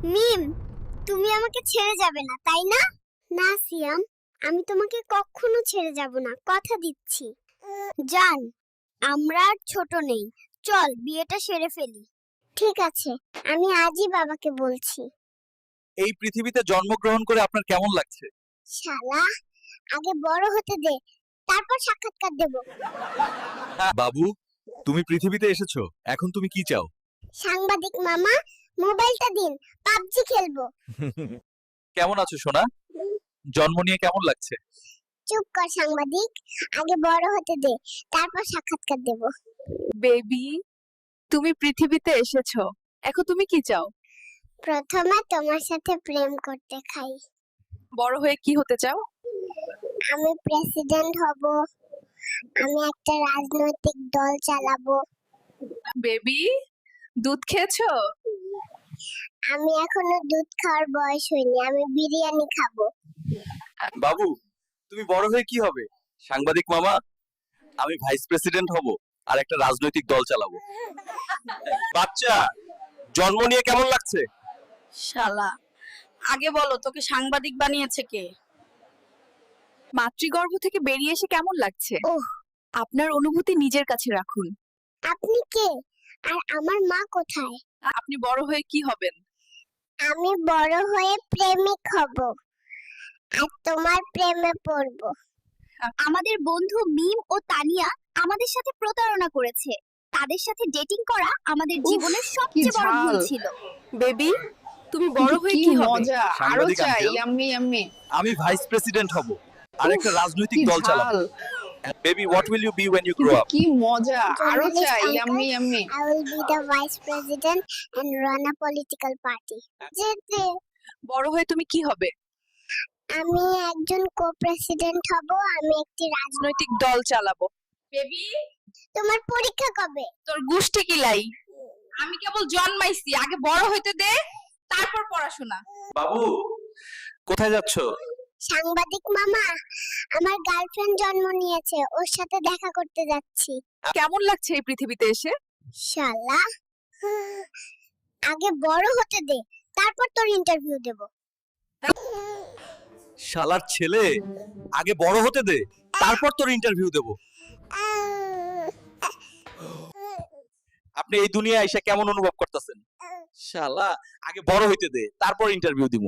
মিম, তুমি আমাকে ছেড়ে যাবে না, তাই না? না সিয়াম, আমি তোমাকে কখনো ছেড়ে যাব না, কথা দিচ্ছি। জান, আমরা আর ছোট নেই, চল বিয়েটা সেরে ফেলি। ঠিক আছে, আমি আজই বাবাকে বলছি। এই পৃথিবীতে জন্মগ্রহণ করে আপনার কেমন লাগছে? শালা, আগে বড় হতে দে, তারপর সাক্ষাৎকার দেব। বাবু, তুমি পৃথিবীতে এসেছো, এখন তুমি কি চাও? সাংবাদিক মামা, মোবাইলটা দিন, পাবজি খেলবো। কেমন আছো সোনা? জন্ম নিয়ে কেমন লাগছে? চুপ কর সাংবাদিক, আগে বড় হতে দে, তারপর সাক্ষাৎকার দেব। বেবি, তুমি পৃথিবীতে এসেছো, এখন তুমি কি চাও? প্রথমে তোমার সাথে প্রেম করতে খাই। বড় হয়ে কি হতে চাও? আমি প্রেসিডেন্ট হব, আমি একটা রাজনৈতিক দল চালাবো। বেবি, দুধ খেয়েছো? আমি এখনো দুধ খাওয়ার বয়স হয়নি, আমি বিরিয়ানি খাবো। বাবু, তুমি বড় হয়ে কি হবে? সাংবাদিক মামা, আমি ভাইস প্রেসিডেন্ট হব আর একটা রাজনৈতিক দল চালাবো। বাচ্চা, জন্ম নিয়ে কেমন লাগছে? শালা, আগে বলো তোকে সাংবাদিক বানিয়েছে কে? মাতৃগর্ভ থেকে বেরিয়ে এসে কেমন লাগছে? ওহ, আপনার অনুভূতি নিজের কাছে রাখুন। আপনি কে? আর আমার মা কোথায়? আপনি বড় হয়ে কি হবেন? আমি বড় হয়ে প্রেমিক হব আর তোমার প্রেমে পড়ব। আমাদের বন্ধু মিম ও তানিয়া আমাদের সাথে প্রতারণা করেছে। তাদের সাথে ডেটিং করা আমাদের জীবনের সবচেয়ে বড় ভুল ছিল। বেবি, তুমি বড় হয়ে কি হবে? মজা, আরো সাংবাদিক চাই, আঙ্কেল। Yummy yummy. আমি ভাইস প্রেসিডেন্ট হব আর একটা রাজনৈতিক কি দল চালাবো। ঝাল, baby, what will you be when you grow কিন্তু up? কি মজা, আরো Journalist চাই, uncle, yummy yummy. I will be the vice president and run a political party. যেতে বড় হয়ে তুমি কি হবে? আমি একজন কো-প্রেসিডেন্ট হব, আমি একটি রাজনৈতিক দল চালাবো। বেবি, তোমার পরীক্ষা কবে? তোর গুষ্টি কিলাই, আমি কেবল জন্মাইছি, আগে বড় হইতে দে, তারপর পড়াশোনা। বাবু, কোথায় যাচ্ছ? সাংবাদিক মামা, আমার গার্লফ্রেন্ড জন্ম নিয়েছে, ওর সাথে দেখা করতে যাচ্ছি। কেমন লাগছে এই পৃথিবীতে এসে? শালা, আগে বড় হতে দে, তারপর তোর ইন্টারভিউ দেব। শালার ছেলে, আগে বড় হতে দে, তারপর তোর ইন্টারভিউ দেব। আপনি এই দুনিয়ায় এসে কেমন অনুভব করতেছেন? শালা, আগে বড় হইতে দে, তারপর ইন্টারভিউ দিব।